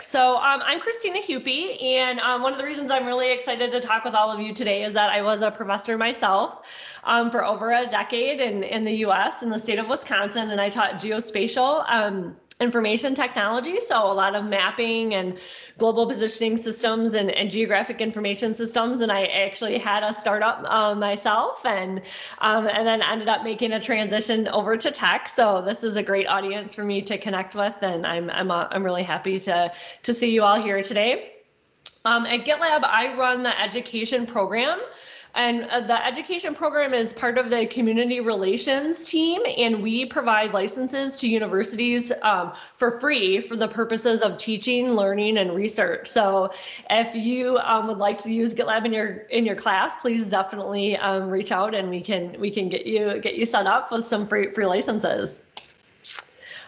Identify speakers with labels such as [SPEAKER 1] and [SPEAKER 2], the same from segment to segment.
[SPEAKER 1] So I'm Christina Hupy, and one of the reasons I'm really excited to talk with all of you today is that I was a professor myself for over a decade in the US, in the state of Wisconsin, and I taught geospatial information technology, so a lot of mapping and global positioning systems and geographic information systems. And I actually had a startup myself, and then ended up making a transition over to tech. So this is a great audience for me to connect with, and I'm really happy to see you all here today. At GitLab, I run the education program. And the education program is part of the community relations team, and we provide licenses to universities for free for the purposes of teaching, learning, and research. So if you would like to use GitLab in your class, please definitely reach out, and we can get you set up with some free licenses.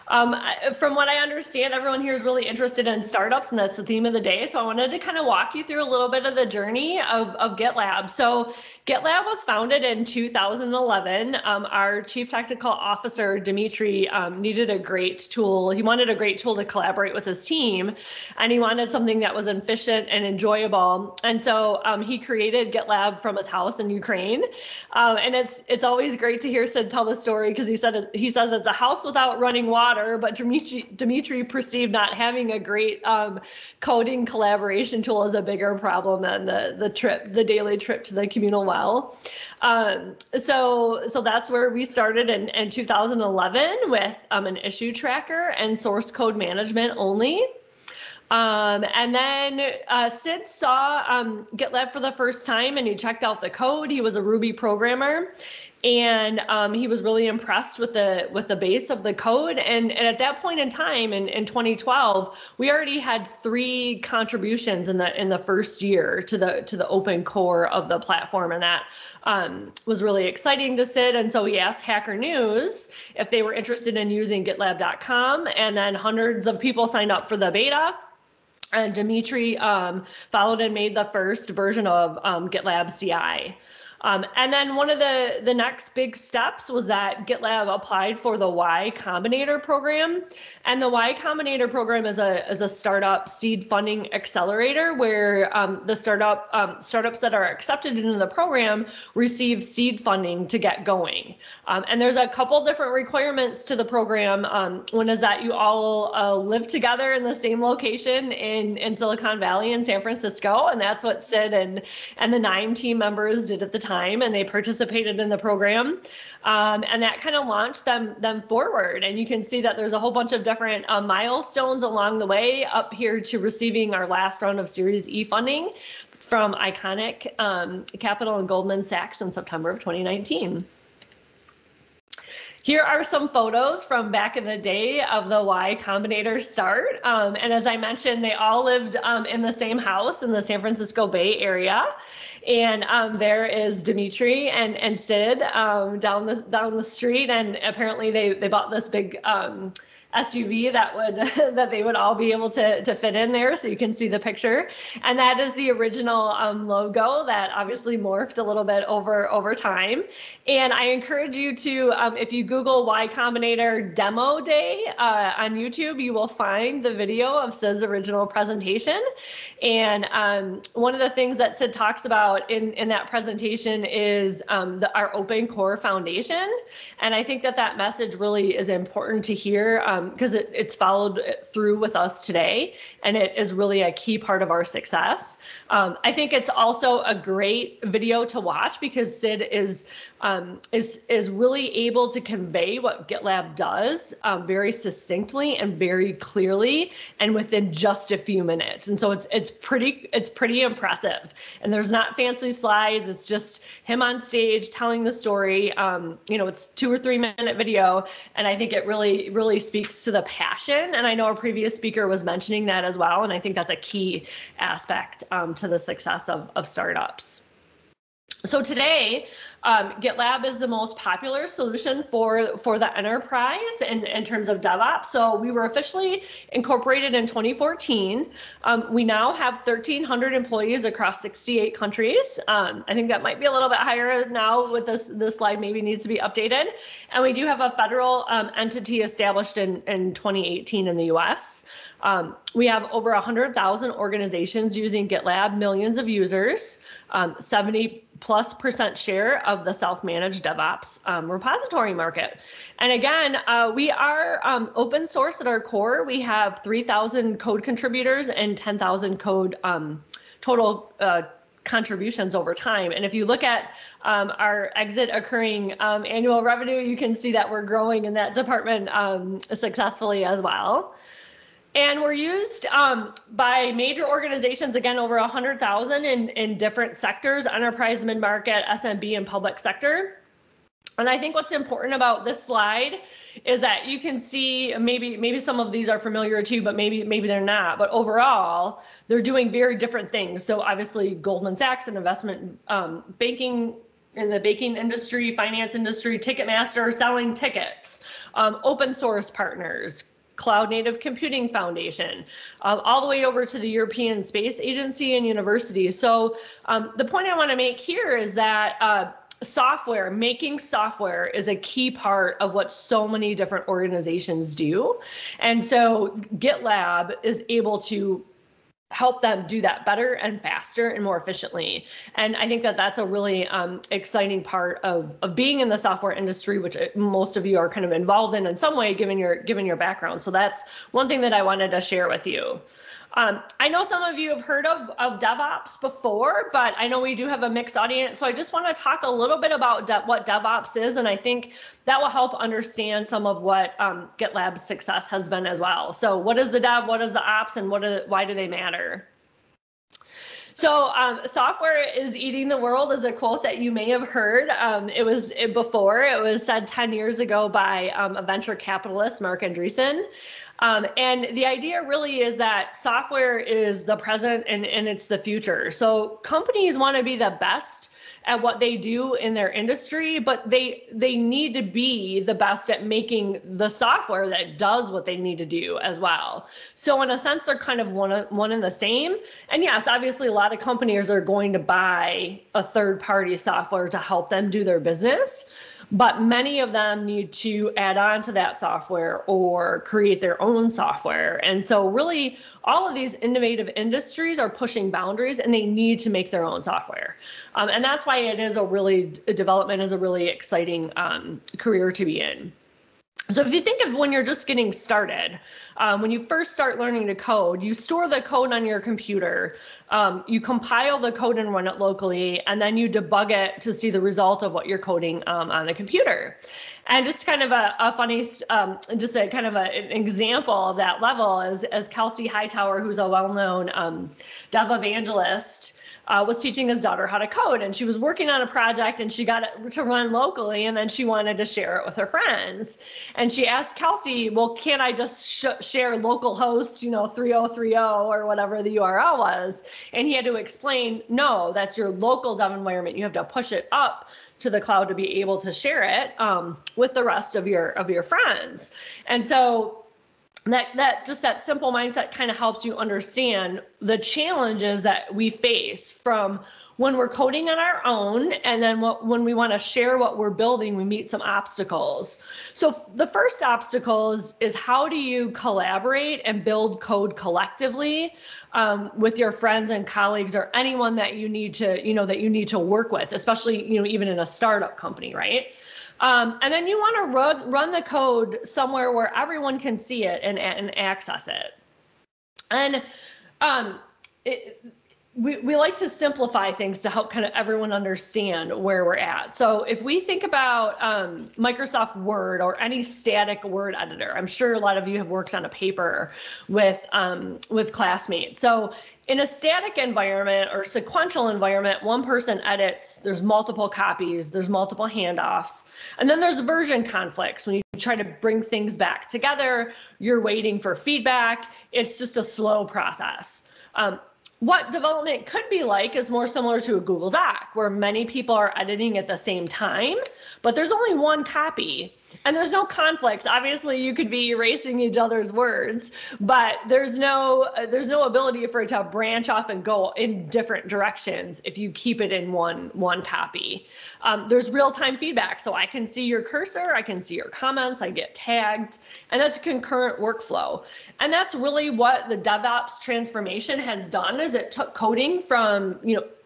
[SPEAKER 1] From what I understand, everyone here is really interested in startups, and that's the theme of the day. So I wanted to kind of walk you through a little bit of the journey of GitLab. So GitLab was founded in 2011. Our chief technical officer, Dimitri, needed a great tool. He wanted a great tool to collaborate with his team, and he wanted something that was efficient and enjoyable. And so he created GitLab from his house in Ukraine. And it's always great to hear Sid tell the story, because he says it's a house without running water. But Dimitri perceived not having a great coding collaboration tool as a bigger problem than the daily trip to the communal well. So that's where we started in 2011 with an issue tracker and source code management only. And then Sid saw GitLab for the first time, and he checked out the code. He was a Ruby programmer, and he was really impressed with the base of the code. And at that point in time, in 2012, we already had 3 contributions in the first year to the open core of the platform, and that was really exciting to Sid. And so we asked Hacker News if they were interested in using GitLab.com, and then hundreds of people signed up for the beta. And Dimitri followed and made the first version of GitLab CI. And then one of the next big steps was that GitLab applied for the Y Combinator program. And the Y Combinator program is a startup seed funding accelerator where the startups that are accepted into the program receive seed funding to get going. And there's a couple different requirements to the program. One is that you all live together in the same location in Silicon Valley in San Francisco. And that's what Sid and the 9 team members did at the time, and they participated in the program, and that kind of launched them forward. And you can see that there's a whole bunch of different milestones along the way up here to receiving our last round of Series E funding from Iconic Capital and Goldman Sachs in September of 2019. Here are some photos from back in the day of the Y Combinator start. And as I mentioned, they all lived in the same house in the San Francisco Bay Area. And there is Dimitri and Sid down the street. And apparently they bought this big SUV that they would all be able to fit in there, so you can see the picture. And that is the original logo that obviously morphed a little bit over time. And I encourage you to, if you Google Y Combinator Demo Day on YouTube, you will find the video of Sid's original presentation. And one of the things that Sid talks about in that presentation is our open core foundation. And I think that message really is important to hear, because it's followed through with us today, and it is really a key part of our success. I think it's also a great video to watch because Sid is really able to convey what GitLab does very succinctly and very clearly, and within just a few minutes. And so it's pretty impressive. And there's not fancy slides. It's just him on stage telling the story. It's 2 or 3 minute video, and I think it really speaks to the passion. And I know our previous speaker was mentioning that as well. And I think that's a key aspect to the success of startups. So today, GitLab is the most popular solution for the enterprise in terms of DevOps. So we were officially incorporated in 2014. We now have 1,300 employees across 68 countries. I think that might be a little bit higher now with this slide maybe needs to be updated. And we do have a federal entity established in 2018 in the US. We have over 100,000 organizations using GitLab, millions of users, 70+% share of the self-managed DevOps repository market. And again, we are open source at our core. We have 3,000 code contributors and 10,000 code total contributions over time. And if you look at our exit occurring annual revenue, you can see that we're growing in that department successfully as well. And we're used by major organizations, again, over 100,000 in different sectors, enterprise, mid-market, SMB, and public sector. And I think what's important about this slide is that you can see, maybe some of these are familiar to you, but maybe they're not. But overall, they're doing very different things. So obviously, Goldman Sachs, an investment banking in the banking industry, finance industry, Ticketmaster, selling tickets, open source partners, Cloud Native Computing Foundation, all the way over to the European Space Agency and universities. So the point I want to make here is that making software is a key part of what so many different organizations do. And so GitLab is able to help them do that better and faster and more efficiently. And I think that that's a really exciting part of being in the software industry, which most of you are kind of involved in some way, given your background. So that's one thing that I wanted to share with you. I know some of you have heard of DevOps before, but I know we do have a mixed audience. So I just want to talk a little bit about what DevOps is, and I think that will help understand some of what GitLab's success has been as well. So what is the dev, what is the ops, and why do they matter? So software is eating the world is a quote that you may have heard. It was said 10 years ago by a venture capitalist, Mark Andreessen. And the idea really is that software is the present and it's the future. So companies want to be the best at what they do in their industry, but they need to be the best at making the software that does what they need to do as well. So in a sense, they're kind of one and the same. And yes, obviously a lot of companies are going to buy a third-party software to help them do their business, but many of them need to add on to that software or create their own software. And so really all of these innovative industries are pushing boundaries and they need to make their own software. And that's why development is a really exciting career to be in. So if you think of when you're just getting started, when you first start learning to code, you store the code on your computer, you compile the code and run it locally, and then you debug it to see the result of what you're coding on the computer. And just kind of a funny, an example of that level is as Kelsey Hightower, who's a well-known dev evangelist, was teaching his daughter how to code, and she was working on a project and she got it to run locally, and then she wanted to share it with her friends. And she asked Kelsey, well, can't I just share localhost, 3030 or whatever the URL was? And he had to explain, no, that's your local dev environment. You have to push it up to the cloud to be able to share it with the rest of your friends. And so that simple mindset kind of helps you understand the challenges that we face from when we're coding on our own, and then when we want to share what we're building, we meet some obstacles. So the first obstacle is how do you collaborate and build code collectively with your friends and colleagues or anyone that you need to work with, especially even in a startup company, right? And then you want to run the code somewhere where everyone can see it and access it. And we like to simplify things to help kind of everyone understand where we're at. So if we think about Microsoft Word or any static word editor, I'm sure a lot of you have worked on a paper with classmates. So in a static environment or sequential environment, one person edits, there's multiple copies, there's multiple handoffs, and then there's version conflicts. When you try to bring things back together, you're waiting for feedback. It's just a slow process. what development could be like is more similar to a Google Doc, where many people are editing at the same time, but there's only one copy and there's no conflicts. Obviously, you could be erasing each other's words, but there's no ability for it to branch off and go in different directions if you keep it in one copy. There's real-time feedback, so I can see your cursor, I can see your comments, I get tagged, and that's a concurrent workflow. And that's really what the DevOps transformation has done, is it took coding from,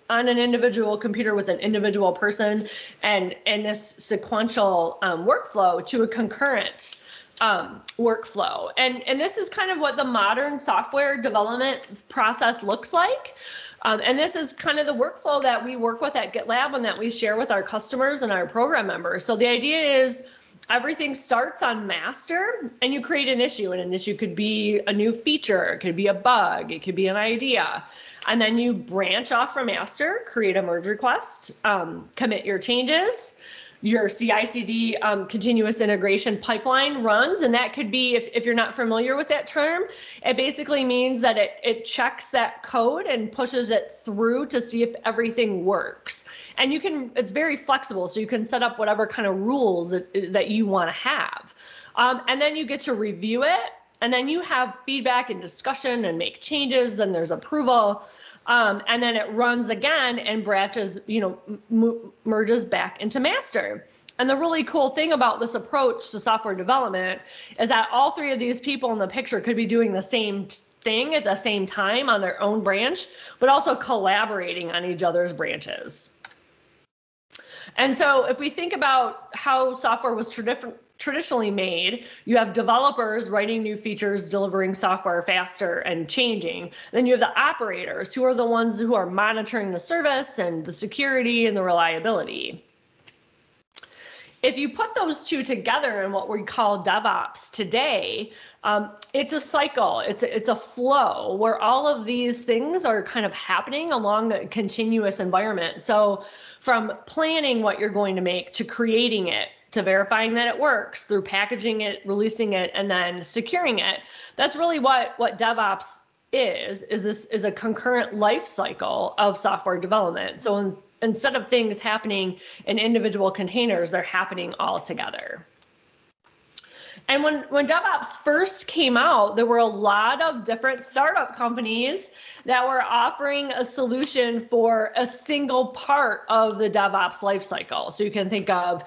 [SPEAKER 1] on an individual computer with an individual person and this sequential workflow to a concurrent workflow. And this is kind of what the modern software development process looks like. And this is kind of the workflow that we work with at GitLab and that we share with our customers and our program members. So the idea is everything starts on master and you create an issue, and an issue could be a new feature, it could be a bug, it could be an idea. And then you branch off from master, create a merge request, commit your changes, your CI/CD continuous integration pipeline runs. And that could be, if you're not familiar with that term, it basically means that it checks that code and pushes it through to see if everything works. And it's very flexible, so you can set up whatever kind of rules that you want to have. And then you get to review it. And then you have feedback and discussion and make changes, then there's approval, and then it runs again and branches, merges back into master. And the really cool thing about this approach to software development is that all three of these people in the picture could be doing the same thing at the same time on their own branch, but also collaborating on each other's branches. And so if we think about how software was traditionally made, you have developers writing new features, delivering software faster and changing. Then you have the operators, who are the ones who are monitoring the service and the security and the reliability. If you put those two together in what we call DevOps today, it's a cycle, it's a flow where all of these things are kind of happening along a continuous environment. So from planning what you're going to make to creating it, to verifying that it works, through packaging it, releasing it, and then securing it. That's really what DevOps is this is a concurrent life cycle of software development. So instead of things happening in individual containers, they're happening all together. And when DevOps first came out, there were a lot of different startup companies that were offering a solution for a single part of the DevOps lifecycle. So you can think of,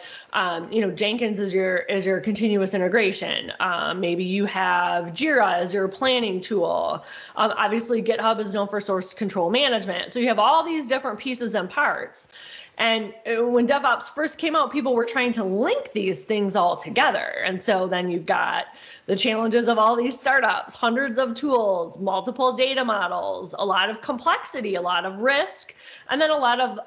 [SPEAKER 1] Jenkins is your continuous integration. Maybe you have Jira as your planning tool. Obviously, GitHub is known for source control management. So you have all these different pieces and parts. And when DevOps first came out, people were trying to link these things all together. And so then you've got the challenges of all these startups, hundreds of tools, multiple data models, a lot of complexity, a lot of risk, and then a lot of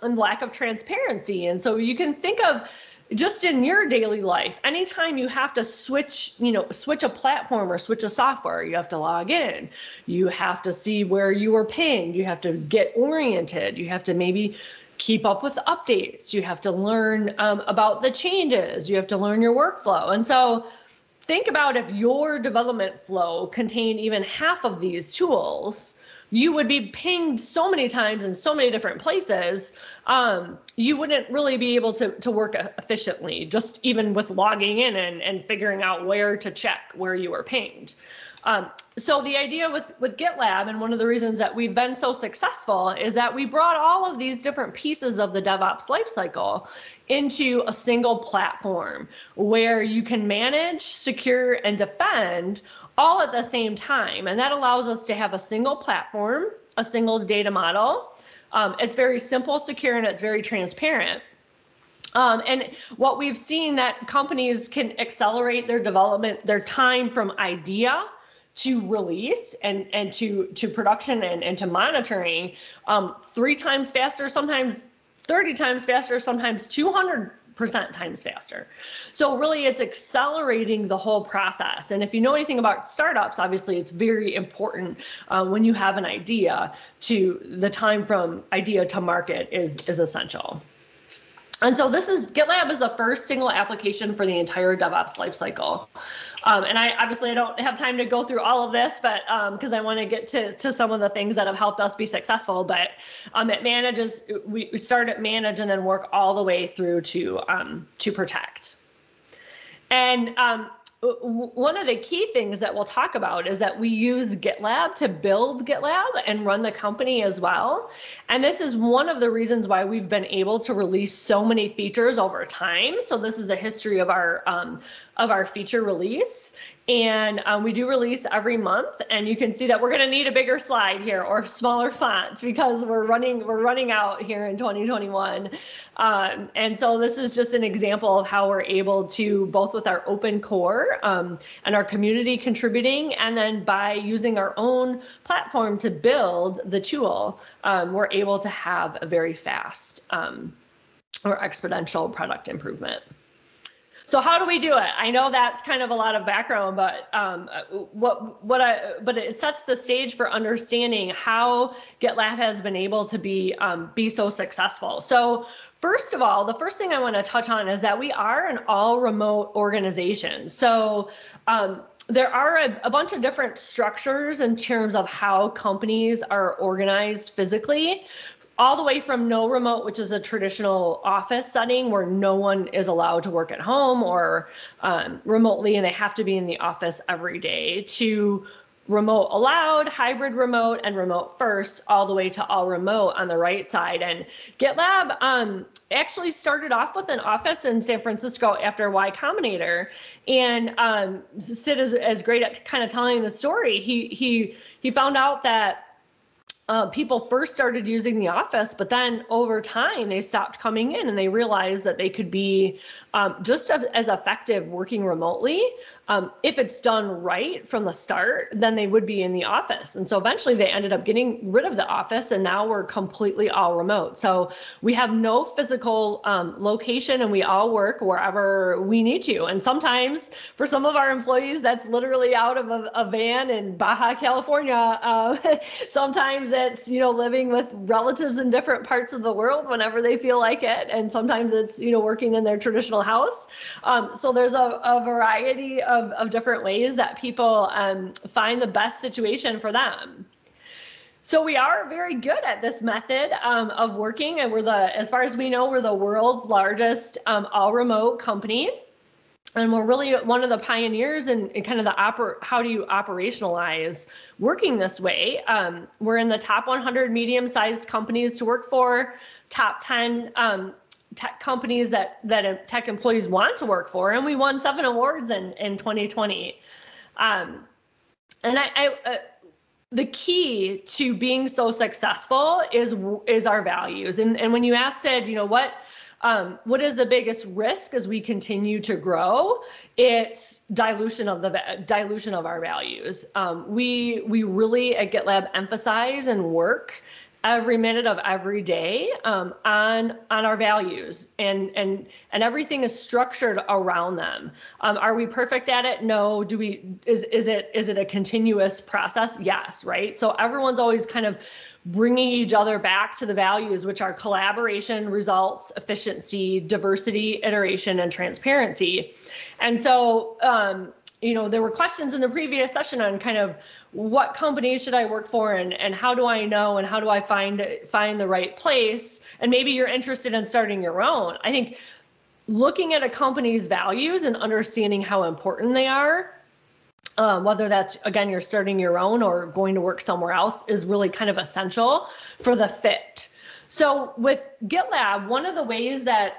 [SPEAKER 1] and lack of transparency. And so you can think of just in your daily life, anytime you have to switch a platform or switch a software, you have to log in, you have to see where you were pinged, you have to get oriented, you have to maybe keep up with updates, you have to learn about the changes, you have to learn your workflow. And so think about if your development flow contained even half of these tools, you would be pinged so many times in so many different places, you wouldn't really be able to work efficiently, just even with logging in and figuring out where to check where you were pinged. So the idea with GitLab, and one of the reasons that we've been so successful, is that we brought all of these different pieces of the DevOps lifecycle into a single platform where you can manage, secure, and defend all at the same time. And that allows us to have a single platform, a single data model. It's very simple, secure, and it's very transparent. And what we've seen that companies can accelerate their development, their time from idea to release and to production and to monitoring 3 times faster, sometimes 30 times faster, sometimes 200% times faster. So really it's accelerating the whole process. And if you know anything about startups, obviously it's very important when you have an idea, to the time from idea to market is essential. And so GitLab is the first single application for the entire DevOps lifecycle. And I don't have time to go through all of this, but because I want to get to some of the things that have helped us be successful. But it manages. We start at manage and then work all the way through to protect. And one of the key things that we'll talk about is that we use GitLab to build GitLab and run the company as well. And this is one of the reasons why we've been able to release so many features over time. So this is a history of our feature release. And we do release every month, and you can see that we're going to need a bigger slide here or smaller fonts because we're running out here in 2021. And so this is just an example of how we're able to, both with our open core and our community contributing, and then by using our own platform to build the tool, we're able to have a very fast or exponential product improvement. So how do we do it? I know that's kind of a lot of background, but but it sets the stage for understanding how GitLab has been able to be so successful. So first of all, the first thing I want to touch on is that we are an all remote organization. So there are a bunch of different structures in terms of how companies are organized physically, all the way from no remote, which is a traditional office setting where no one is allowed to work at home or remotely, and they have to be in the office every day, to remote allowed, hybrid remote, and remote first, all the way to all remote on the right side. And GitLab actually started off with an office in San Francisco after Y Combinator. And Sid is great at kind of telling the story. He found out that people first started using the office, but then over time they stopped coming in and they realized that they could be just as effective working remotely. If it's done right from the start, then they would be in the office. And so eventually they ended up getting rid of the office, and now we're completely all remote. So we have no physical location, and we all work wherever we need to. And sometimes for some of our employees, that's literally out of a van in Baja California. Sometimes it's, living with relatives in different parts of the world whenever they feel like it. And sometimes it's, working in their traditional house. So there's a variety of different ways that people find the best situation for them. So we are very good at this method of working, and as far as we know, we're the world's largest all remote company. And we're really one of the pioneers in kind of how do you operationalize working this way. We're in the top 100 medium-sized companies to work for, top 10 tech companies that tech employees want to work for, and we won 7 awards in 2020. And the key to being so successful is our values. And when you ask Sid, what is the biggest risk as we continue to grow? It's dilution of our values. We really at GitLab emphasize and work every minute of every day on our values, and everything is structured around them. Are we perfect at it? No. Is it a continuous process? Yes, right? So everyone's always kind of bringing each other back to the values, which are collaboration, results, efficiency, diversity, iteration, and transparency. And so, there were questions in the previous session on kind of what company should I work for, and how do I know, and how do I find the right place? And maybe you're interested in starting your own. I think looking at a company's values and understanding how important they are, whether that's, again, you're starting your own or going to work somewhere else, is really kind of essential for the fit. So with GitLab, one of the ways that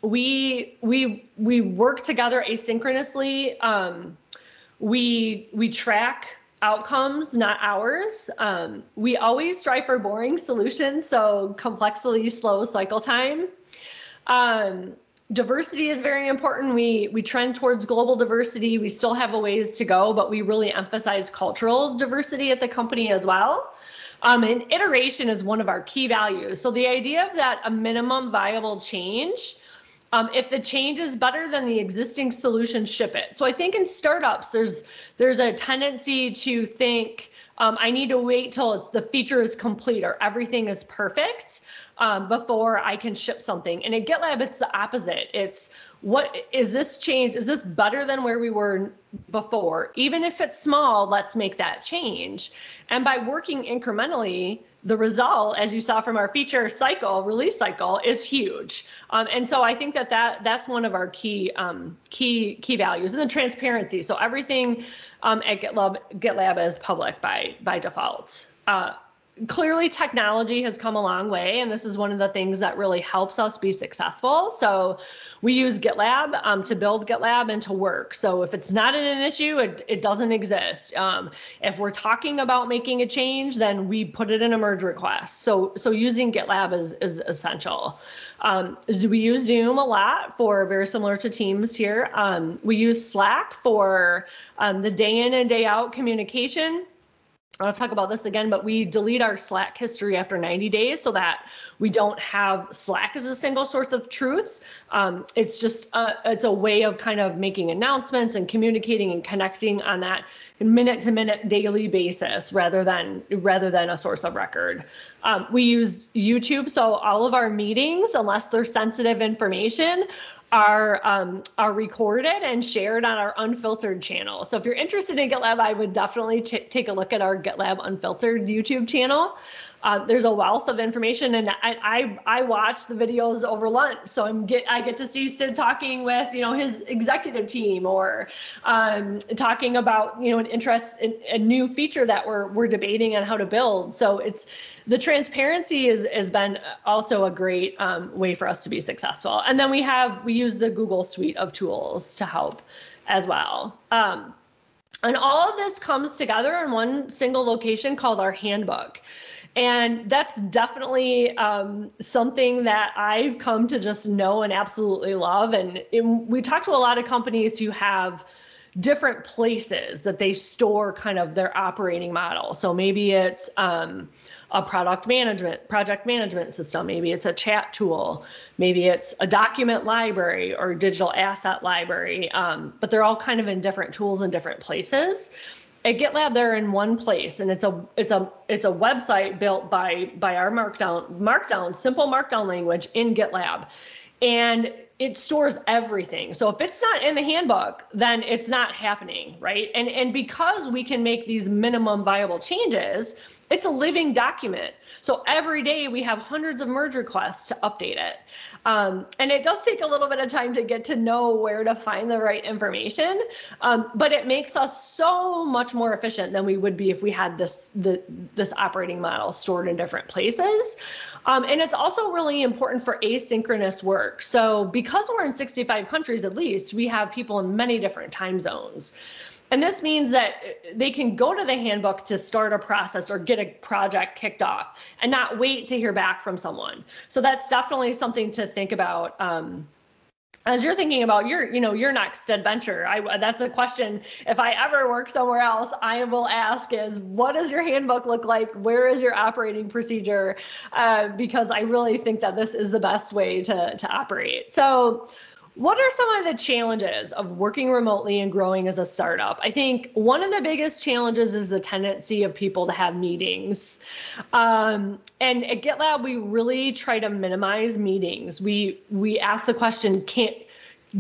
[SPEAKER 1] we work together asynchronously, we track outcomes, not hours. We always strive for boring solutions, so complexity, slow cycle time. Diversity is very important. We trend towards global diversity. We still have a ways to go, but we really emphasize cultural diversity at the company as well. And iteration is one of our key values. So the idea of that a minimum viable change, if the change is better than the existing solution, ship it. So I think in startups, there's a tendency to think I need to wait till the feature is complete or everything is perfect before I can ship something. And at GitLab, it's the opposite. It's, what is this change? Is this better than where we were before? Even if it's small, let's make that change. And by working incrementally, the result, as you saw from our feature cycle, release cycle, is huge. And so I think that's one of our key values, and the transparency. So everything at GitLab is public by default. Clearly, technology has come a long way, and this is one of the things that really helps us be successful. So we use GitLab to build GitLab and to work. So if it's not an issue, it doesn't exist. If we're talking about making a change, then we put it in a merge request. So using GitLab is essential. We use Zoom a lot, for very similar to Teams here. We use Slack for the day in and day out communication. I'll talk about this again, but we delete our Slack history after 90 days so that we don't have Slack as a single source of truth. It's just it's a way of kind of making announcements and communicating and connecting on that minute-to-minute daily basis rather than a source of record. We use YouTube, so all of our meetings, unless they're sensitive information, are recorded and shared on our Unfiltered channel. So if you're interested in GitLab, I would definitely take a look at our GitLab Unfiltered YouTube channel. There's a wealth of information, and I watch the videos over lunch, so I get to see Sid talking with his executive team, or talking about an interest in a new feature that we're debating on how to build. So it's the transparency has been also a great way for us to be successful. And then we use the Google suite of tools to help as well. And all of this comes together in one single location called our handbook. And that's definitely something that I've come to just know and absolutely love. And we talk to a lot of companies who have different places that they store kind of their operating model. So maybe it's a project management system, maybe it's a chat tool, maybe it's a document library or digital asset library, but they're all kind of in different tools in different places. At GitLab, they're in one place, and it's a website built by our Markdown, simple Markdown language in GitLab, and it stores everything. So if it's not in the handbook, then it's not happening, right? And because we can make these minimum viable changes, it's a living document. So every day we have hundreds of merge requests to update it. And it does take a little bit of time to get to know where to find the right information, but it makes us so much more efficient than we would be if we had this operating model stored in different places. And it's also really important for asynchronous work. So because we're in 65 countries at least, we have people in many different time zones. And this means that they can go to the handbook to start a process or get a project kicked off and not wait to hear back from someone. So that's definitely something to think about as you're thinking about your next adventure. That's a question, if I ever work somewhere else, I will ask is, what does your handbook look like? Where is your operating procedure? Because I really think that this is the best way to operate. So what are some of the challenges of working remotely and growing as a startup? I think one of the biggest challenges is the tendency of people to have meetings. And at GitLab, we really try to minimize meetings. We ask the question,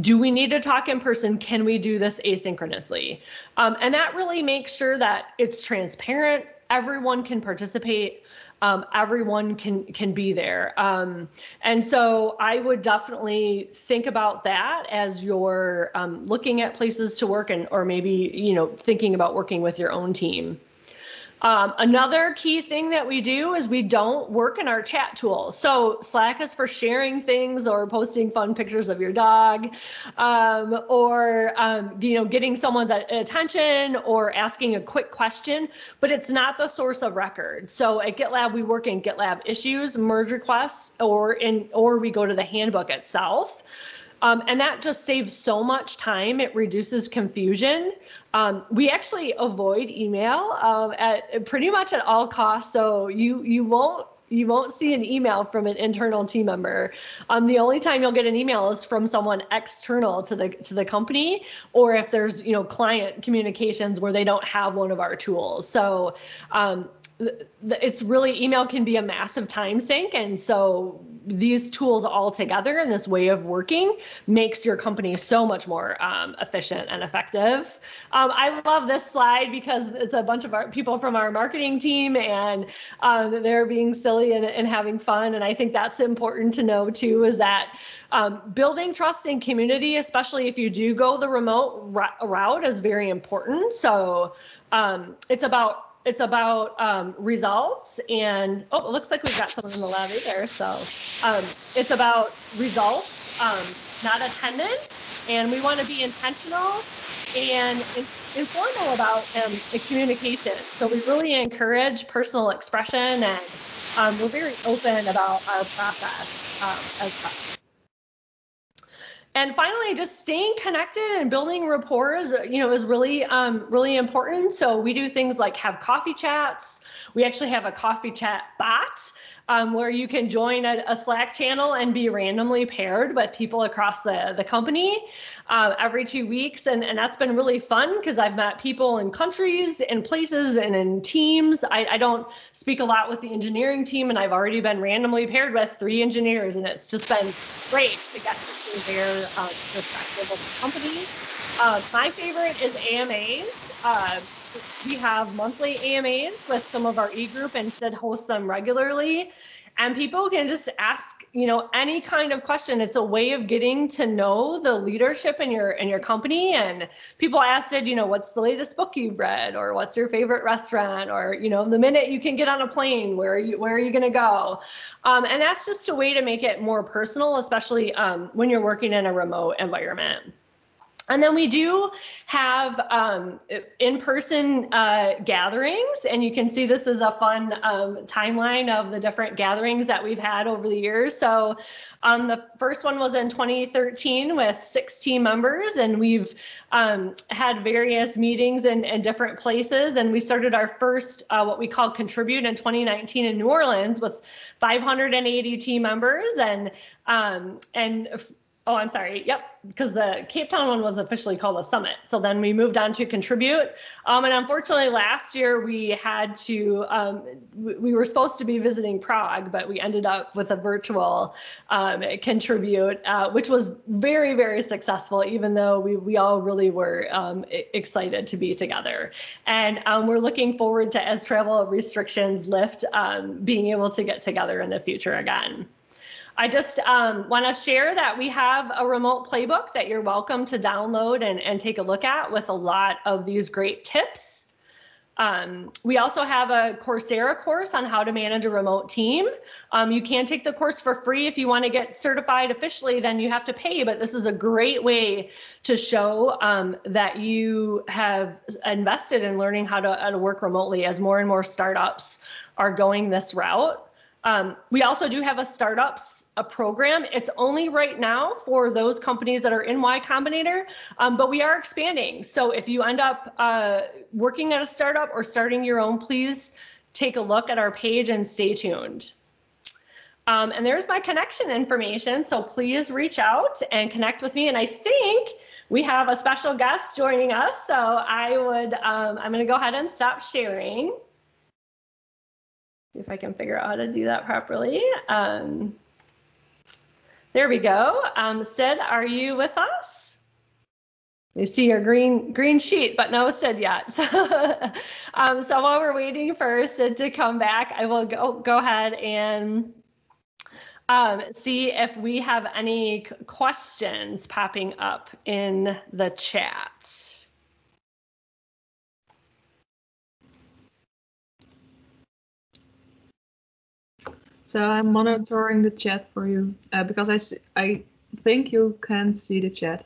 [SPEAKER 1] do we need to talk in person? Can we do this asynchronously? And that really makes sure that it's transparent. Everyone can participate. Everyone can be there. And so I would definitely think about that as you're looking at places to work, or maybe, thinking about working with your own team. Another key thing that we do is we don't work in our chat tools. So Slack is for sharing things or posting fun pictures of your dog, or getting someone's attention or asking a quick question, but it's not the source of record. So at GitLab, we work in GitLab issues, merge requests, or we go to the handbook itself. And that just saves so much time. It reduces confusion. We actually avoid email at pretty much at all costs. So you won't you won't see an email from an internal team member. The only time you'll get an email is from someone external to the company, or if there's, you know, client communications where they don't have one of our tools. So it's really, email can be a massive time sink, and so these tools all together and this way of working makes your company so much more efficient and effective. I love this slide because it's a bunch of our people from our marketing team, and they're being silly and having fun. And I think that's important to know too, is that building trust and community, especially if you do go the remote route, is very important. So it's about results, and it looks like we've got someone in the lab either. So it's about results, not attendance, and we want to be intentional and informal about communication. So we really encourage personal expression, and we're very open about our process as well. And finally, just staying connected and building rapport is, you know, is really, really important. So we do things like have coffee chats. We actually have a coffee chat bot where you can join a Slack channel and be randomly paired with people across the company every 2 weeks. And that's been really fun because I've met people in countries and places and in teams. I don't speak a lot with the engineering team, and I've already been randomly paired with 3 engineers, and it's just been great to get to see their perspective of the company. My favorite is AMAs. We have monthly AMAs with some of our e-group, and Sid hosts them regularly. And people can just ask, you know, any kind of question. It's a way of getting to know the leadership in your company. And people asked it, you know, what's the latest book you've read, or what's your favorite restaurant, or, you know, the minute you can get on a plane, where are you going to go? And that's just a way to make it more personal, especially when you're working in a remote environment. And then we do have in-person gatherings, and you can see this is a fun timeline of the different gatherings that we've had over the years. So the first one was in 2013 with 6 team members, and we've had various meetings in different places. And we started our first what we call Contribute in 2019 in New Orleans with 580 team members, oh, I'm sorry. Yep, because the Cape Town one was officially called a summit. So then we moved on to Contribute. And unfortunately, last year we had to, we were supposed to be visiting Prague, but we ended up with a virtual Contribute, which was very, very successful, even though we all really were excited to be together. And we're looking forward to, as travel restrictions lift, being able to get together in the future again. I just want to share that we have a remote playbook that you're welcome to download and take a look at with a lot of these great tips. We also have a Coursera course on how to manage a remote team. You can take the course for free. If you want to get certified officially, then you have to pay, but this is a great way to show that you have invested in learning how to work remotely, as more and more startups are going this route. We also do have a startups program. It's only right now for those companies that are in Y Combinator, but we are expanding. So if you end up working at a startup or starting your own, please take a look at our page and stay tuned. And there's my connection information. So please reach out and connect with me. And I think we have a special guest joining us. So I'm going to go ahead and stop sharing. If I can figure out how to do that properly. There we go. Sid, are you with us? You see your green sheet, but no Sid yet. So while we're waiting for Sid to come back, I will go ahead and see if we have any questions popping up in the chat.
[SPEAKER 2] So I'm monitoring the chat for you because I think you can see the chat.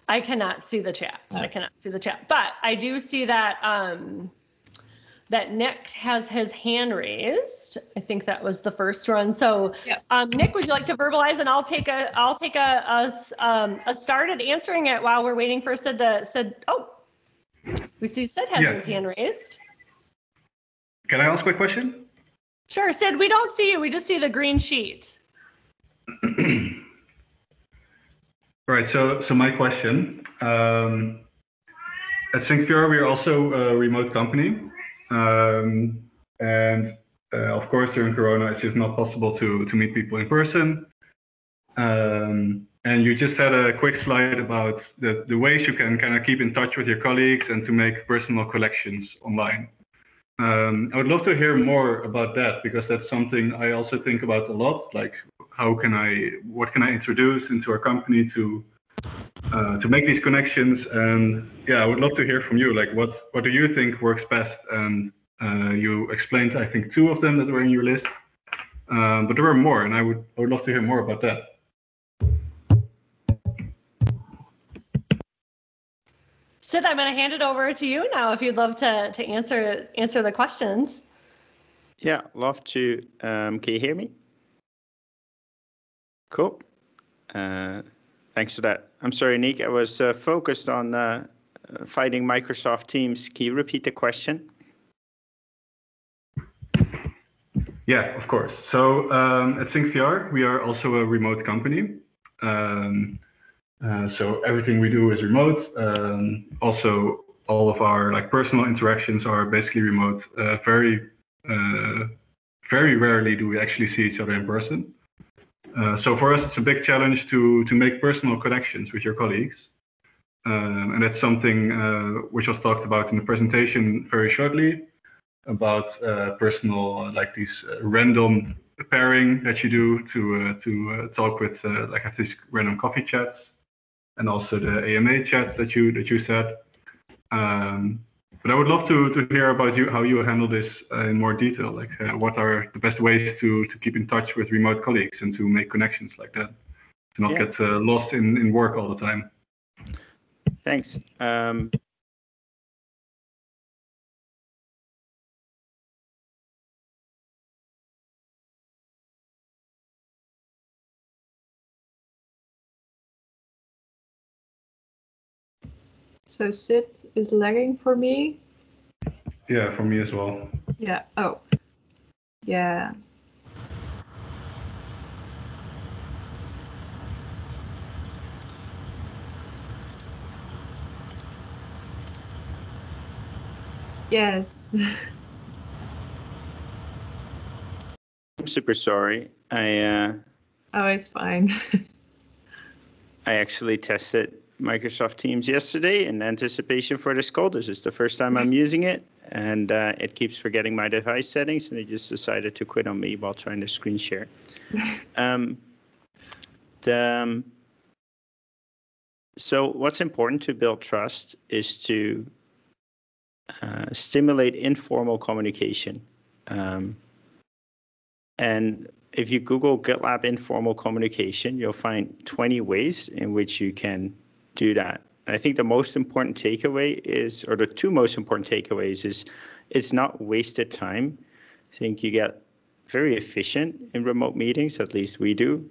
[SPEAKER 1] I cannot see the chat. I cannot see the chat, but I do see that that Nick has his hand raised. I think that was the first one. So yeah. Nick, would you like to verbalize, and I'll take a start at answering it while we're waiting for Sid to. Oh, we see Sid has his hand raised.
[SPEAKER 3] Can I ask a question?
[SPEAKER 1] Sure, Sid, we don't see you. We just see the green sheet.
[SPEAKER 3] Right, so my question, at SyncVR, we are also a remote company. And of course, during Corona, it's just not possible to meet people in person. And you just had a quick slide about the ways you can kind of keep in touch with your colleagues and to make personal collections online. I would love to hear more about that, because that's something I also think about a lot. Like, what can I introduce into our company to make these connections? And yeah, I would love to hear from you. Like, what do you think works best? And you explained, I think, 2 of them that were in your list, but there were more, and I would love to hear more about that.
[SPEAKER 1] Sid, I'm going to hand it over to you now if you'd love to answer the questions.
[SPEAKER 4] Yeah, love to. Can you hear me? Cool. Thanks for that. I'm sorry, Nick. I was focused on fighting Microsoft Teams. Can you repeat the question?
[SPEAKER 3] Yeah, of course. So at SyncVR, we are also a remote company. So everything we do is remote. Also, all of our personal interactions are basically remote. Very rarely do we actually see each other in person. So for us, it's a big challenge to make personal connections with your colleagues. And that's something which was talked about in the presentation very shortly, about personal, these random pairing that you do to talk with, have these random coffee chats, and also the AMA chats that you said. But I would love to hear about how you handle this in more detail. What are the best ways to keep in touch with remote colleagues and to make connections like that, to not get lost in work all the time.
[SPEAKER 4] Thanks.
[SPEAKER 2] So Sid is lagging for me.
[SPEAKER 3] Yeah, for me as well.
[SPEAKER 2] Yeah. Oh. Yeah. Yes.
[SPEAKER 4] I'm super sorry.
[SPEAKER 2] Oh, it's fine.
[SPEAKER 4] I actually tested Microsoft Teams yesterday in anticipation for this call. This is the first time I'm using it, and it keeps forgetting my device settings, and it just decided to quit on me while trying to screen share. So what's important to build trust is to stimulate informal communication. And if you Google GitLab informal communication, you'll find 20 ways in which you can do that. And I think the most important takeaway is, or the 2 most important takeaways is, it's not wasted time. I think you get very efficient in remote meetings, at least we do.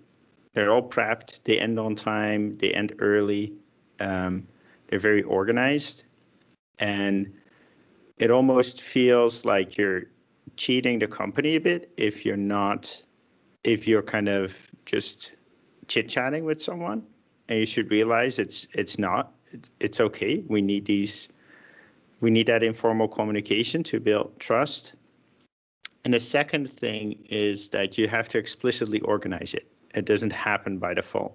[SPEAKER 4] They're all prepped, they end on time, they end early, they're very organized, and it almost feels like you're cheating the company a bit if you're kind of just chit-chatting with someone. And you should realize it's not. It's okay. We need that informal communication to build trust. And the second thing is that you have to explicitly organize it. It doesn't happen by default.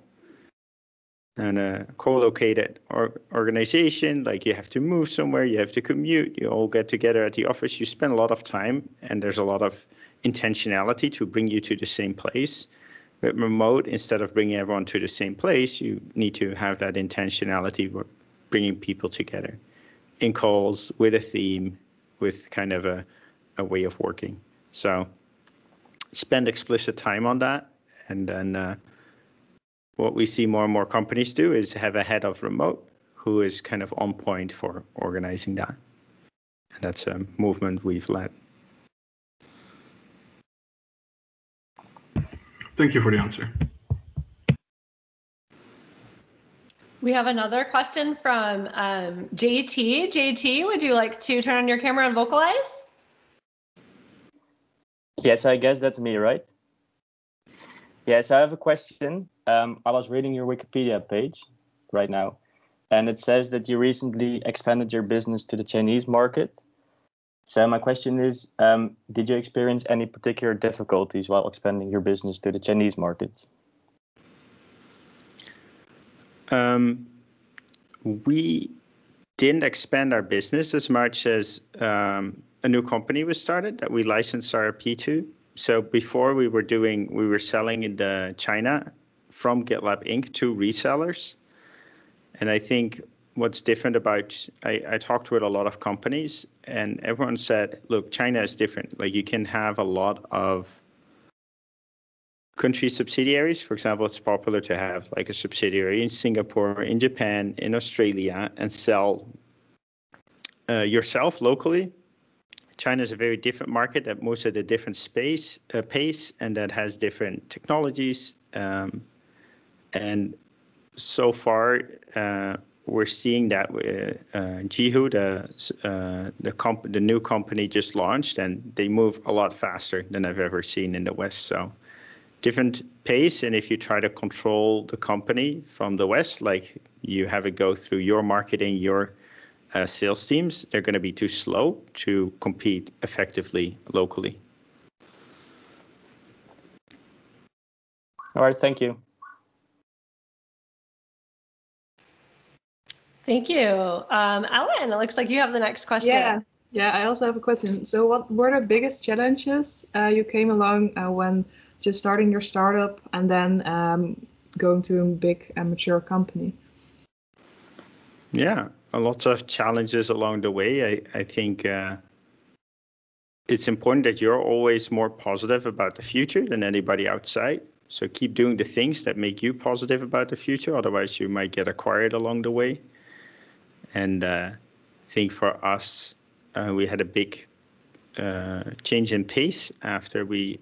[SPEAKER 4] And a co-located organization, you have to move somewhere, you have to commute, you all get together at the office, you spend a lot of time, and there's a lot of intentionality to bring you to the same place. With remote, instead of bringing everyone to the same place, you need to have that intentionality for bringing people together in calls with a theme, with kind of a way of working. So spend explicit time on that. And then what we see more and more companies do is have a head of remote who is kind of on point for organizing that. And that's a movement we've led.
[SPEAKER 3] Thank you for the answer.
[SPEAKER 1] We have another question from JT. JT, would you like to turn on your camera and vocalize?
[SPEAKER 5] Yes, I guess that's me, right? Yes, I have a question. I was reading your Wikipedia page right now, and it says that you recently expanded your business to the Chinese market. So my question is, did you experience any particular difficulties while expanding your business to the Chinese market?
[SPEAKER 4] We didn't expand our business as much as a new company was started that we licensed our IP to. So before we were selling in China from GitLab Inc. to resellers. And I think what's different about, I talked with a lot of companies and everyone said, look, China is different. Like you can have a lot of country subsidiaries. For example, it's popular to have like a subsidiary in Singapore, in Japan, in Australia, and sell yourself locally. China is a very different market that moves at a different pace, and that has different technologies. And so far, we're seeing that Jihu, the new company just launched, and they move a lot faster than I've ever seen in the West. So different pace, and if you try to control the company from the West, like you have it go through your marketing, your sales teams, they're going to be too slow to compete effectively locally.
[SPEAKER 5] All right, thank you.
[SPEAKER 1] Thank you. Ellen, it looks like you have the next question.
[SPEAKER 2] Yeah, I also have a question. So what were the biggest challenges you came along when just starting your startup and then going to a big mature company?
[SPEAKER 4] Yeah, lots of challenges along the way. I think it's important that you're always more positive about the future than anybody outside. So keep doing the things that make you positive about the future. Otherwise, you might get acquired along the way. And I think for us, we had a big change in pace after we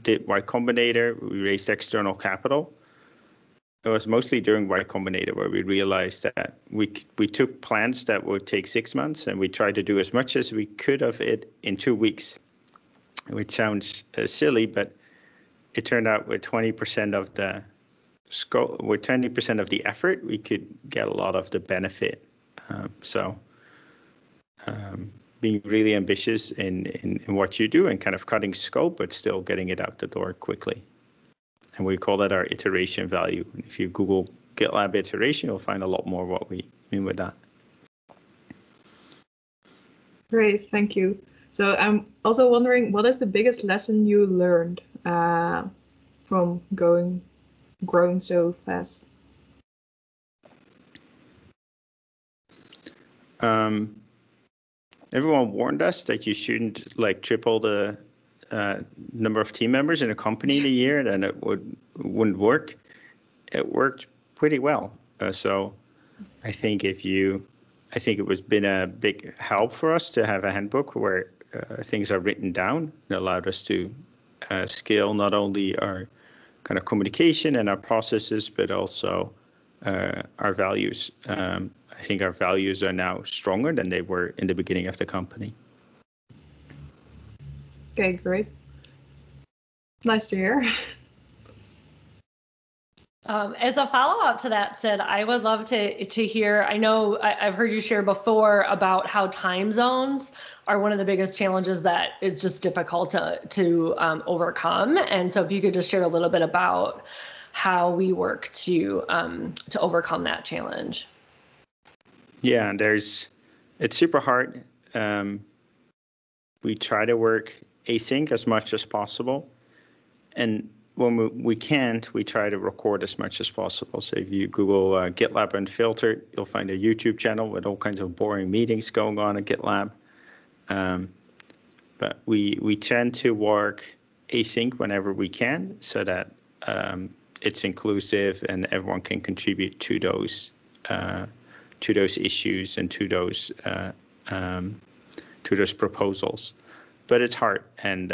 [SPEAKER 4] did Y Combinator. We raised external capital. It was mostly during Y Combinator where we realized that we took plans that would take 6 months and we tried to do as much as we could of it in 2 weeks, which sounds silly, but it turned out with 20% of the scope, with 20% of the effort, we could get a lot of the benefit. Being really ambitious in what you do and kind of cutting scope, but still getting it out the door quickly. And we call that our iteration value. If you Google GitLab iteration, you'll find a lot more what we mean with that.
[SPEAKER 2] Great, thank you. So I'm also wondering, what is the biggest lesson you learned from growing so fast?
[SPEAKER 4] Everyone warned us that you shouldn't like triple the number of team members in a company in a year, then it wouldn't work. It worked pretty well. So I think it was been a big help for us to have a handbook where things are written down. It allowed us to scale not only our kind of communication and our processes, but also our values. I think our values are now stronger than they were in the beginning of the company.
[SPEAKER 2] Okay, great. Nice to hear.
[SPEAKER 1] As a follow-up to that, Sid, I would love to hear, I know I've heard you share before about how time zones are one of the biggest challenges that is just difficult to overcome. And so if you could just share a little bit about how we work to overcome that challenge.
[SPEAKER 4] Yeah, it's super hard. We try to work async as much as possible. And when we can't, we try to record as much as possible. So if you Google GitLab Unfiltered, you'll find a YouTube channel with all kinds of boring meetings going on at GitLab. But we tend to work async whenever we can so that it's inclusive and everyone can contribute to those issues and to those proposals. But it's hard, and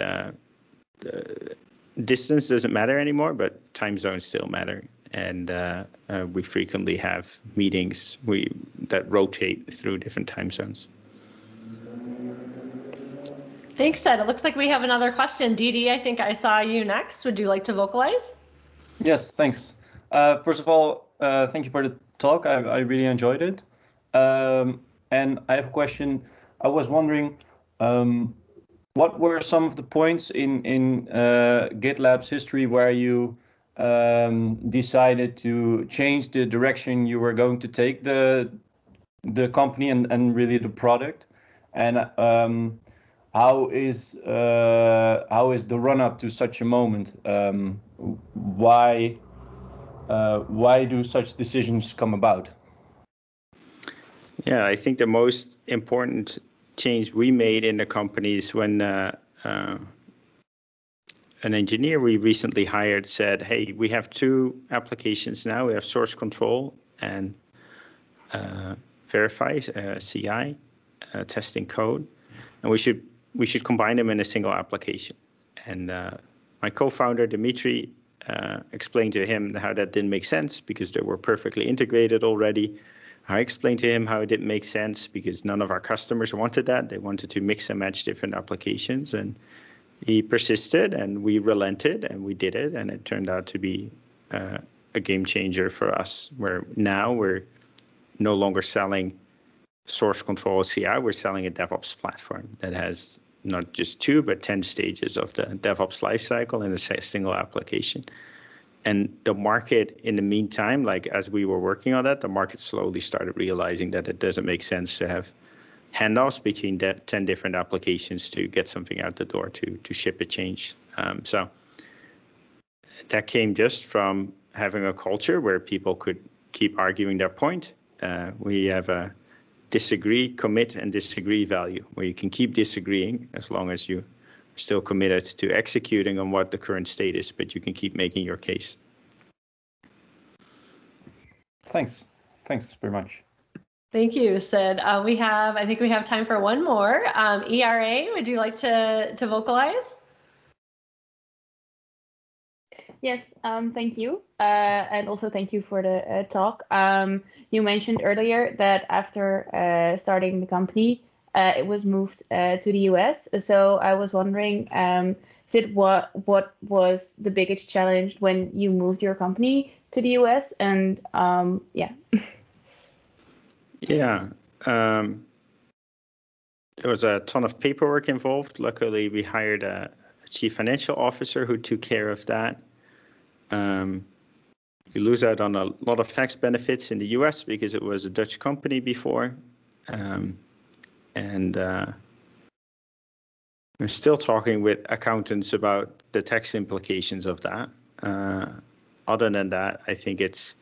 [SPEAKER 4] distance doesn't matter anymore, but time zones still matter. And we frequently have meetings that rotate through different time zones.
[SPEAKER 1] Thanks, Ed. It looks like we have another question. Dee, I think I saw you next. Would you like to vocalize?
[SPEAKER 6] Yes, thanks. First of all, thank you for the talk. I really enjoyed it. And I have a question. I was wondering, what were some of the points in GitLab's history where you decided to change the direction you were going to take the company and really the product? And how is the run up to such a moment? Why do such decisions come about?
[SPEAKER 4] Yeah, I think the most important change we made in the company is when an engineer we recently hired said, hey, we have two applications now. We have source control and verify, CI, testing code, and we should combine them in a single application. And my co-founder, Dimitri, explained to him how that didn't make sense because they were perfectly integrated already. I explained to him how it didn't make sense because none of our customers wanted that. They wanted to mix and match different applications. And he persisted and we relented and we did it. And it turned out to be a game changer for us, where now we're no longer selling source control CI. We're selling a DevOps platform that has not just 2, but 10 stages of the DevOps lifecycle in a single application. And the market, in the meantime, like as we were working on that, the market slowly started realizing that it doesn't make sense to have handoffs between 10 different applications to get something out the door to ship a change. So that came just from having a culture where people could keep arguing their point. We have a disagree, commit, and disagree value, where you can keep disagreeing as long as you are still committed to executing on what the current state is, but you can keep making your case.
[SPEAKER 6] Thanks very much.
[SPEAKER 1] Thank you, Sid. I think we have time for one more. ERA, would you like to vocalize?
[SPEAKER 7] Yes, thank you. And also thank you for the talk. You mentioned earlier that after starting the company, it was moved to the US. So I was wondering, Sid, what was the biggest challenge when you moved your company to the US? And yeah.
[SPEAKER 4] Yeah. There was a ton of paperwork involved. Luckily, we hired a chief financial officer who took care of that. You lose out on a lot of tax benefits in the US because it was a Dutch company before. And we're still talking with accountants about the tax implications of that. Other than that, I think it's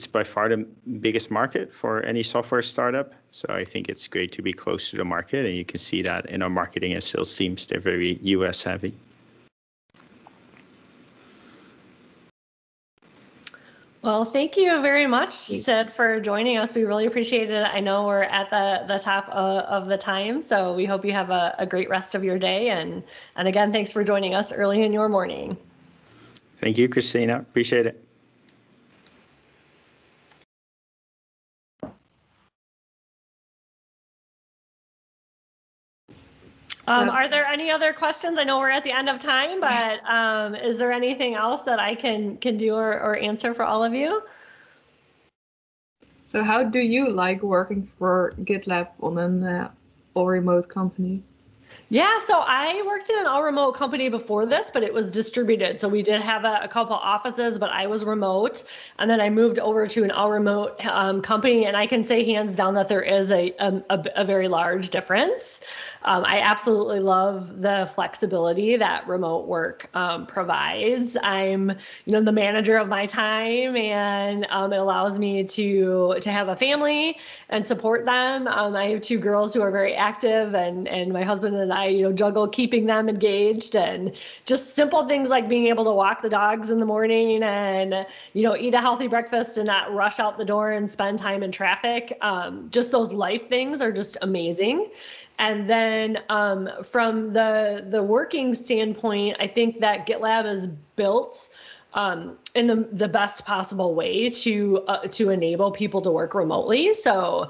[SPEAKER 4] by far the biggest market for any software startup. So I think it's great to be close to the market, and you can see that in our marketing and sales teams. They're very US heavy.
[SPEAKER 1] Well, thank you very much, Sid, for joining us. We really appreciate it. I know we're at the top of the time, so we hope you have a great rest of your day. And again, thanks for joining us early in your morning.
[SPEAKER 4] Thank you, Christina. Appreciate it.
[SPEAKER 1] Are there any other questions? I know we're at the end of time, but is there anything else that I can do or answer for all of you?
[SPEAKER 2] So how do you like working for GitLab on an all remote company?
[SPEAKER 1] Yeah, so I worked in an all remote company before this, but it was distributed. So we did have a couple offices, but I was remote. And then I moved over to an all remote company. And I can say hands down that there is a very large difference. I absolutely love the flexibility that remote work provides. I'm, the manager of my time, and it allows me to have a family and support them. I have 2 girls who are very active, and my husband and I, juggle keeping them engaged, and just simple things like being able to walk the dogs in the morning and, eat a healthy breakfast and not rush out the door and spend time in traffic. Just those life things are just amazing. And then from the working standpoint, I think that GitLab is built in the best possible way to enable people to work remotely. So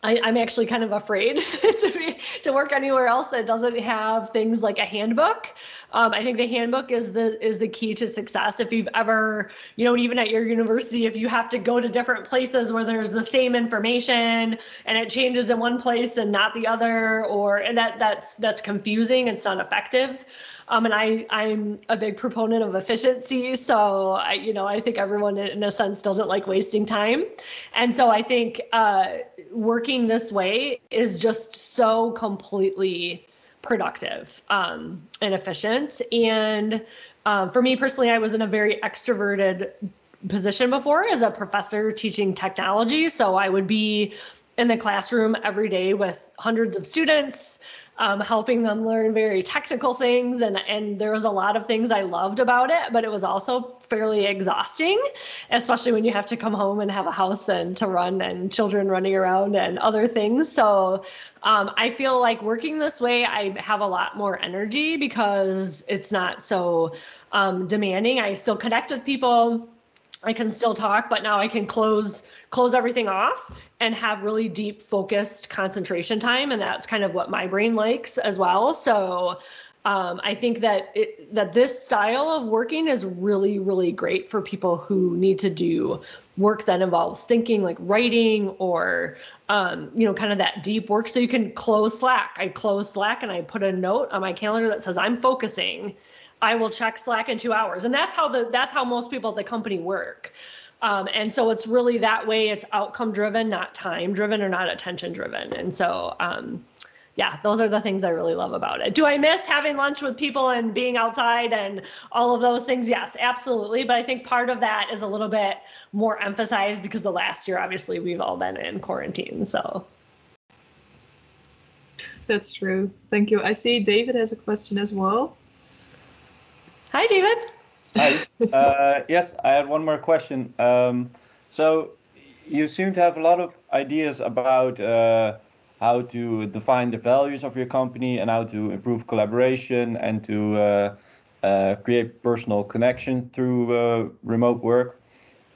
[SPEAKER 1] I'm actually kind of afraid to work anywhere else that doesn't have things like a handbook. I think the handbook is the key to success. If you've ever, even at your university, if you have to go to different places where there's the same information and it changes in one place and not the other, and that's confusing. It's not effective. And I'm a big proponent of efficiency. So I think everyone in a sense doesn't like wasting time. And so I think working this way is just so completely productive and efficient. And for me personally, I was in a very extroverted position before as a professor teaching technology. So I would be in the classroom every day with hundreds of students, helping them learn very technical things. And there was a lot of things I loved about it, but it was also fairly exhausting, especially when you have to come home and have a house and to run and children running around and other things. So I feel like working this way, I have a lot more energy because it's not so demanding. I still connect with people. I can still talk, but now I can close everything off and have really deep focused concentration time. And that's kind of what my brain likes as well. So I think that this style of working is really, really great for people who need to do work that involves thinking, like writing or, kind of that deep work. So you can close Slack. I close Slack and I put a note on my calendar that says I'm focusing. I will check Slack in 2 hours. And that's how most people at the company work. And so it's really that way. It's outcome driven, not time driven or not attention driven. And so, those are the things I really love about it. Do I miss having lunch with people and being outside and all of those things? Yes, absolutely. But I think part of that is a little bit more emphasized because the last year, obviously, we've all been in quarantine. So.
[SPEAKER 2] That's true. Thank you. I see David has a question as well.
[SPEAKER 1] Hi, David.
[SPEAKER 6] Hi. Yes, I had one more question. So you seem to have a lot of ideas about how to define the values of your company and how to improve collaboration and to create personal connections through remote work.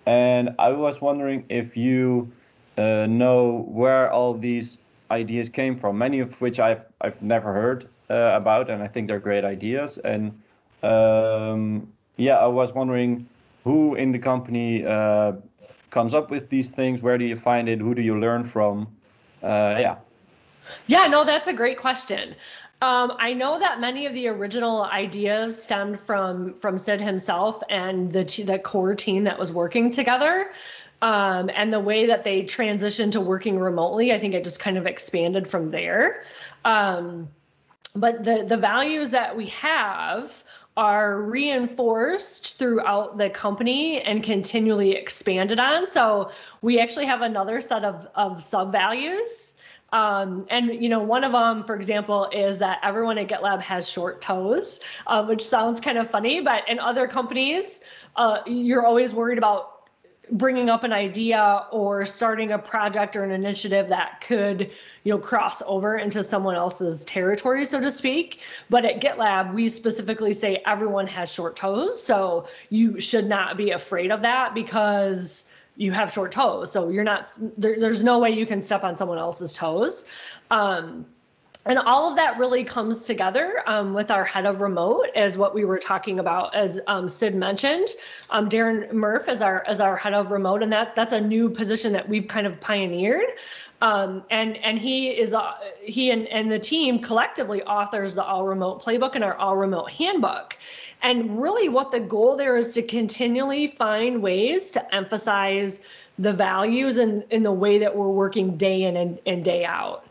[SPEAKER 6] And I was wondering if you know where all these ideas came from, many of which I've never heard about, and I think they're great ideas. And I was wondering who in the company comes up with these things. Where do you find it? Who do you learn from?
[SPEAKER 1] Yeah, no, that's a great question. I know that many of the original ideas stemmed from Sid himself and the core team that was working together. And the way that they transitioned to working remotely, I think it just kind of expanded from there. But the values that we have are reinforced throughout the company and continually expanded on. So we actually have another set of sub-values. And one of them, for example, is that everyone at GitLab has short toes, which sounds kind of funny, but in other companies, you're always worried about bringing up an idea or starting a project or an initiative that could, cross over into someone else's territory, so to speak. But at GitLab, we specifically say everyone has short toes. So you should not be afraid of that because you have short toes. So you're not, there's no way you can step on someone else's toes. And all of that really comes together with our head of remote, as what we were talking about, as Sid mentioned. Darren Murph is our head of remote, and that's a new position that we've kind of pioneered. And he and the team collectively authors the All Remote Playbook and our All Remote Handbook. And really, what the goal there is to continually find ways to emphasize the values in the way that we're working day in and day out.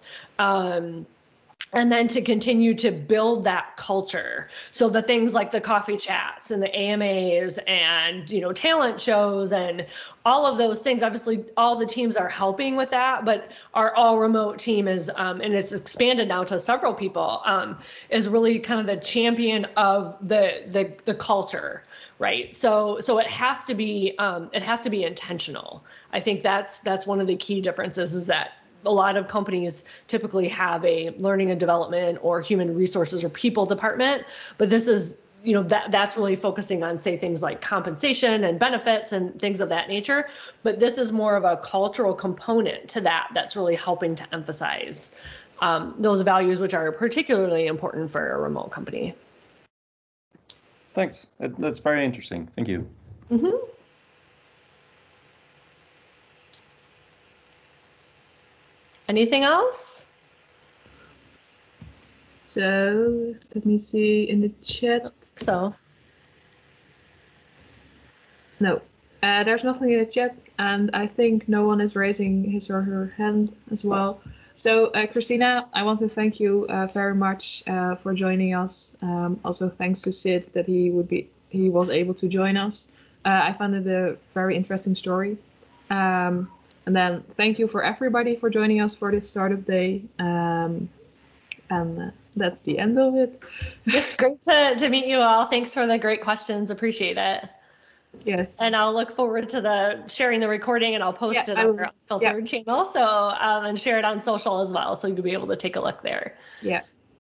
[SPEAKER 1] And then to continue to build that culture. So the things like the coffee chats and the AMAs and, talent shows and all of those things, obviously all the teams are helping with that, but our all remote team is, and it's expanded now to several people, is really kind of the champion of the culture. Right. So it has to be intentional. I think that's one of the key differences is that a lot of companies typically have a learning and development or human resources or people department, but this is that's really focusing on, say, things like compensation and benefits and things of that nature. But this is more of a cultural component to that's really helping to emphasize those values, which are particularly important for a remote company.
[SPEAKER 6] Thanks. That's very interesting. Thank you.
[SPEAKER 1] Mm-hmm. Anything else?
[SPEAKER 2] So let me see in the chat.
[SPEAKER 1] So
[SPEAKER 2] no, there's nothing in the chat, and I think no one is raising his or her hand as well. So Christina, I want to thank you very much for joining us. Also thanks to Sid that he was able to join us. I found it a very interesting story. And then thank you for everybody for joining us for this startup day. And that's the end of it.
[SPEAKER 1] It's great to meet you all. Thanks for the great questions. Appreciate it.
[SPEAKER 2] Yes.
[SPEAKER 1] And I'll look forward to sharing the recording, and I'll post it on our Unfiltered channel. So and share it on social as well, so you'll be able to take a look there.
[SPEAKER 2] Yeah.